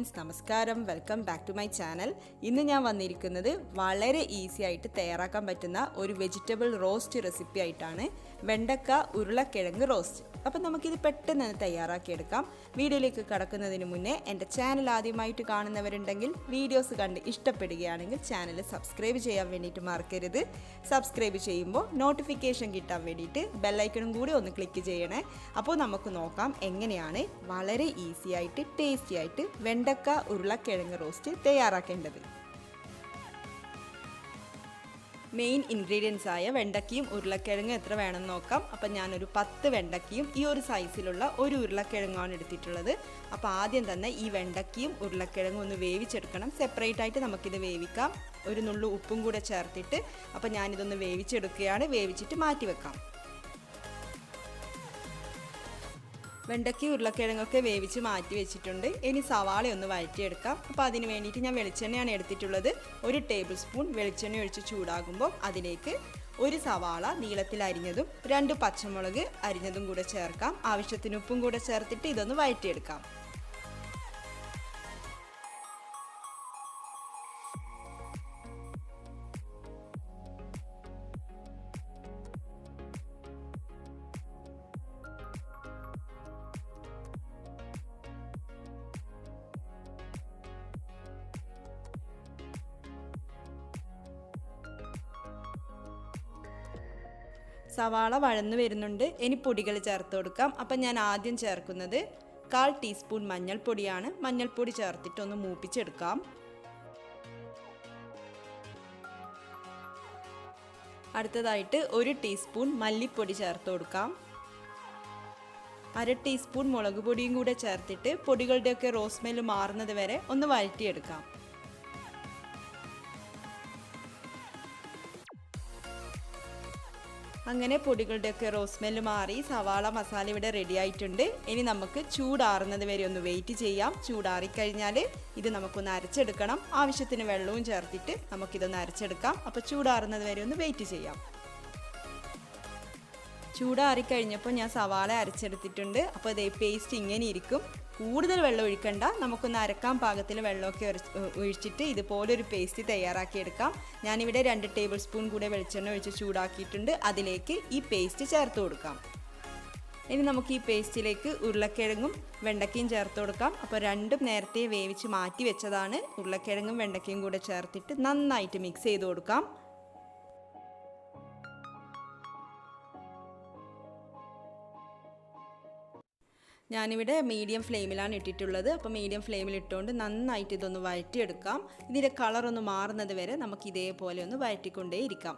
Friends, നമസ്കാരം. Welcome back to my channel. ഇന്ന് ഞാൻ വന്നിരിക്കുന്നത് വളരെ ഈസി ആയിട്ട് തയ്യാറാക്കാൻ പറ്റുന്ന ഒരു വെജിറ്റബിൾ റോസ്റ്റ് റെസിപ്പി ആയിട്ടാണ്. വെണ്ടക്ക ഉരുളക്കിഴങ്ങ് റോസ്റ്റ്. അപ്പം നമുക്കിത് പെട്ടെന്ന് തന്നെ തയ്യാറാക്കിയെടുക്കാം. വീഡിയോയിലേക്ക് കടക്കുന്നതിന് മുന്നേ എൻ്റെ ചാനൽ ആദ്യമായിട്ട് കാണുന്നവരുണ്ടെങ്കിൽ വീഡിയോസ് കണ്ട് ഇഷ്ടപ്പെടുകയാണെങ്കിൽ ചാനൽ സബ്സ്ക്രൈബ് ചെയ്യാൻ വേണ്ടിയിട്ട് മറക്കരുത്. സബ്സ്ക്രൈബ് ചെയ്യുമ്പോൾ നോട്ടിഫിക്കേഷൻ കിട്ടാൻ വേണ്ടിയിട്ട് ബെല്ലൈക്കണും കൂടി ഒന്ന് ക്ലിക്ക് ചെയ്യണേ. അപ്പോൾ നമുക്ക് നോക്കാം എങ്ങനെയാണ് വളരെ ഈസി ആയിട്ട് ടേസ്റ്റി ആയിട്ട് വെണ്ടക്ക ഉരുളക്കിഴങ്ങ് റോസ്റ്റ് തയ്യാറാക്കേണ്ടത്. മെയിൻ ഇൻഗ്രീഡിയൻസ് ആയ വെണ്ടക്കയും ഉരുളക്കിഴങ്ങും എത്ര വേണമെന്ന് നോക്കാം. അപ്പം ഞാനൊരു 10 വെണ്ടക്കയും ഈ ഒരു സൈസിലുള്ള ഒരു ഉരുളക്കിഴങ്ങാണ് എടുത്തിട്ടുള്ളത്. അപ്പോൾ ആദ്യം തന്നെ ഈ വെണ്ടക്കയും ഉരുളക്കിഴങ്ങും ഒന്ന് വേവിച്ചെടുക്കണം. സെപ്പറേറ്റ് ആയിട്ട് നമുക്കിത് വേവിക്കാം. ഒരു നുള്ളു ഉപ്പും കൂടെ ചേർത്തിട്ട് അപ്പോൾ ഞാനിതൊന്ന് വേവിച്ചെടുക്കുകയാണ്. വേവിച്ചിട്ട് മാറ്റി വെക്കാം. വെണ്ടയ്ക്ക് ഉരുളക്കിഴങ്ങൊക്കെ വേവിച്ച് മാറ്റി വെച്ചിട്ടുണ്ട്. ഇനി സവാള ഒന്ന് വഴറ്റിയെടുക്കാം. അപ്പോൾ അതിന് വേണ്ടിയിട്ട് ഞാൻ വെളിച്ചെണ്ണയാണ് എടുത്തിട്ടുള്ളത്. 1 ടേബിൾ സ്പൂൺ വെളിച്ചെണ്ണ ഒഴിച്ച് ചൂടാകുമ്പോൾ അതിലേക്ക് ഒരു സവാള നീളത്തിൽ അരിഞ്ഞതും 2 പച്ചമുളക് അരിഞ്ഞതും കൂടെ ചേർക്കാം. ആവശ്യത്തിന് ഉപ്പും കൂടെ ചേർത്തിട്ട് ഇതൊന്ന് വഴറ്റിയെടുക്കാം. സവാള വഴന്നു വരുന്നുണ്ട്. ഇനി പൊടികൾ ചേർത്ത് കൊടുക്കാം. അപ്പം ഞാൻ ആദ്യം ചേർക്കുന്നത് 1/4 ടീസ്പൂൺ മഞ്ഞൾപ്പൊടിയാണ്. മഞ്ഞൾപ്പൊടി ചേർത്തിട്ടൊന്ന് മൂപ്പിച്ചെടുക്കാം. അടുത്തതായിട്ട് 1 ടീസ്പൂൺ മല്ലിപ്പൊടി ചേർത്ത് കൊടുക്കാം. 1/2 ടീസ്പൂൺ മുളക് പൊടിയും കൂടെ ചേർത്തിട്ട് പൊടികളുടെയൊക്കെ റോസ് സ്മെല്ല് മാറുന്നത് വരെ ഒന്ന് വഴറ്റിയെടുക്കാം. അങ്ങനെ പൊടികളുടെയൊക്കെ റോസ് സ്മെല്ല് മാറി സവാള മസാല ഇവിടെ റെഡി ആയിട്ടുണ്ട്. ഇനി നമുക്ക് ചൂടാറുന്നത് വരെ ഒന്ന് വെയിറ്റ് ചെയ്യാം. ചൂടാറിക്കഴിഞ്ഞാൽ ഇത് നമുക്കൊന്ന് അരച്ചെടുക്കണം. ആവശ്യത്തിന് വെള്ളവും ചേർത്തിട്ട് നമുക്കിതൊന്ന് അരച്ചെടുക്കാം. അപ്പോൾ ചൂടാറുന്നത് വരെ ഒന്ന് വെയിറ്റ് ചെയ്യാം. ചൂടാറിക്കഴിഞ്ഞപ്പോൾ ഞാൻ സവാള അരച്ചെടുത്തിട്ടുണ്ട്. അപ്പോൾ ഇതേ പേസ്റ്റ് ഇങ്ങനെ ഇരിക്കും. കൂടുതൽ വെള്ളം ഒഴിക്കണ്ട. നമുക്കൊന്ന് അരക്കാൻ പാകത്തിൽ വെള്ളമൊക്കെ ഒഴിച്ചിട്ട് ഇതുപോലൊരു പേസ്റ്റ് തയ്യാറാക്കിയെടുക്കാം. ഞാനിവിടെ 2 ടേബിൾ സ്പൂൺ കൂടെ വെളിച്ചെണ്ണ ഒഴിച്ച് ചൂടാക്കിയിട്ടുണ്ട്. അതിലേക്ക് ഈ പേസ്റ്റ് ചേർത്ത് കൊടുക്കാം. ഇനി നമുക്ക് ഈ പേസ്റ്റിലേക്ക് ഉരുളക്കിഴങ്ങും വെണ്ടക്കയും ചേർത്ത് കൊടുക്കാം. അപ്പോൾ രണ്ടും നേരത്തെ വേവിച്ച് മാറ്റി വെച്ചതാണ്. ഉരുളക്കിഴങ്ങും വെണ്ടക്കയും കൂടെ ചേർത്തിട്ട് നന്നായിട്ട് മിക്സ് ചെയ്ത് കൊടുക്കാം. ഞാനിവിടെ മീഡിയം ഫ്ലെയിമിലാണ് ഇട്ടിട്ടുള്ളത്. അപ്പോൾ മീഡിയം ഫ്ലെയിമിൽ ഇട്ടുകൊണ്ട് നന്നായിട്ട് ഇതൊന്ന് വഴറ്റിയെടുക്കാം. ഇതിൻ്റെ കളറൊന്ന് മാറുന്നത് വരെ നമുക്ക് ഇതേപോലെ ഒന്ന് വഴറ്റിക്കൊണ്ടേ ഇരിക്കാം.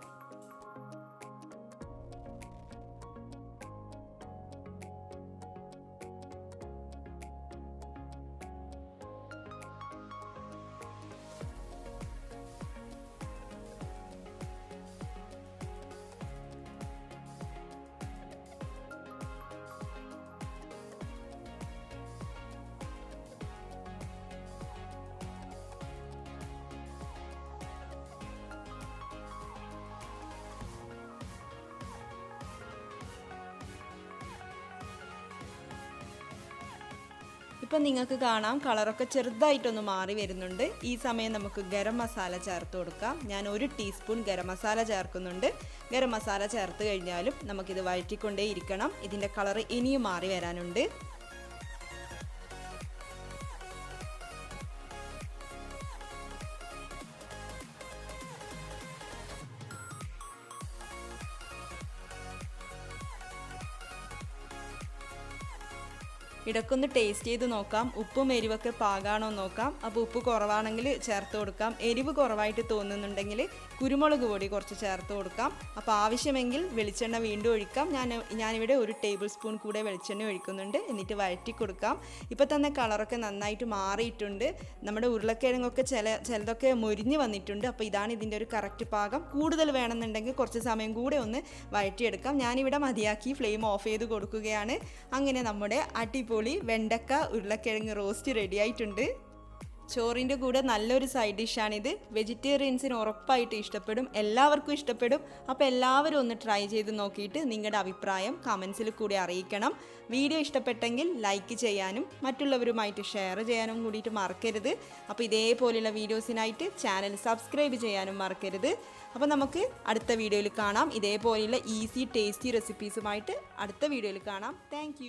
ഇപ്പം നിങ്ങൾക്ക് കാണാം കളറൊക്കെ ചെറുതായിട്ടൊന്ന് മാറി വരുന്നുണ്ട്. ഈ സമയം നമുക്ക് ഗരം മസാല ചേർത്ത് കൊടുക്കാം. ഞാൻ 1 ടീസ്പൂൺ ഗരം മസാല ചേർക്കുന്നുണ്ട്. ഗരം മസാല ചേർത്ത് കഴിഞ്ഞാലും നമുക്കിത് വഴറ്റിക്കൊണ്ടേ ഇരിക്കണം. ഇതിൻ്റെ കളറ് ഇനിയും മാറി വരാനുണ്ട്. ഇടയ്ക്കൊന്ന് ടേസ്റ്റ് ചെയ്ത് നോക്കാം. ഉപ്പും എരിവൊക്കെ പാകാണോ നോക്കാം. അപ്പോൾ ഉപ്പ് കുറവാണെങ്കിൽ ചേർത്ത് കൊടുക്കാം. എരിവ് കുറവായിട്ട് തോന്നുന്നുണ്ടെങ്കിൽ കുരുമുളക് പൊടി കുറച്ച് ചേർത്ത് കൊടുക്കാം. അപ്പോൾ ആവശ്യമെങ്കിൽ വെളിച്ചെണ്ണ വീണ്ടും ഒഴിക്കാം. ഞാനിവിടെ 1 ടേബിൾ സ്പൂൺ കൂടെ വെളിച്ചെണ്ണ ഒഴിക്കുന്നുണ്ട്. എന്നിട്ട് വഴറ്റി കൊടുക്കാം. ഇപ്പോൾ തന്നെ കളറൊക്കെ നന്നായിട്ട് മാറിയിട്ടുണ്ട്. നമ്മുടെ ഉരുളക്കിഴങ്ങൊക്കെ ചിലതൊക്കെ മൊരിഞ്ഞ് വന്നിട്ടുണ്ട്. അപ്പോൾ ഇതാണ് ഇതിൻ്റെ ഒരു കറക്റ്റ് പാകം. കൂടുതൽ വേണമെന്നുണ്ടെങ്കിൽ കുറച്ച് സമയം കൂടെ ഒന്ന് വഴറ്റിയെടുക്കാം. ഞാനിവിടെ മതിയാക്കി ഫ്ലെയിം ഓഫ് ചെയ്ത് കൊടുക്കുകയാണ്. അങ്ങനെ നമ്മുടെ അടിപൊളി വെണ്ടക്ക ഉരുളക്കിഴങ്ങ് റോസ്റ്റ് റെഡി ആയിട്ടുണ്ട്. ചോറിൻ്റെ കൂടെ നല്ലൊരു സൈഡ് ഡിഷാണിത്. വെജിറ്റേറിയൻസിന് ഉറപ്പായിട്ട് ഇഷ്ടപ്പെടും, എല്ലാവർക്കും ഇഷ്ടപ്പെടും. അപ്പോൾ എല്ലാവരും ഒന്ന് ട്രൈ ചെയ്ത് നോക്കിയിട്ട് നിങ്ങളുടെ അഭിപ്രായം കമൻസിൽ കൂടി അറിയിക്കണം. വീഡിയോ ഇഷ്ടപ്പെട്ടെങ്കിൽ ലൈക്ക് ചെയ്യാനും മറ്റുള്ളവരുമായിട്ട് ഷെയർ ചെയ്യാനും കൂടിയിട്ട് മറക്കരുത്. അപ്പോൾ ഇതേപോലെയുള്ള വീഡിയോസിനായിട്ട് ചാനൽ സബ്സ്ക്രൈബ് ചെയ്യാനും മറക്കരുത്. അപ്പോൾ നമുക്ക് അടുത്ത വീഡിയോയിൽ കാണാം. ഇതേപോലെയുള്ള ഈസി ടേസ്റ്റി റെസിപ്പീസുമായിട്ട് അടുത്ത വീഡിയോയിൽ കാണാം. താങ്ക്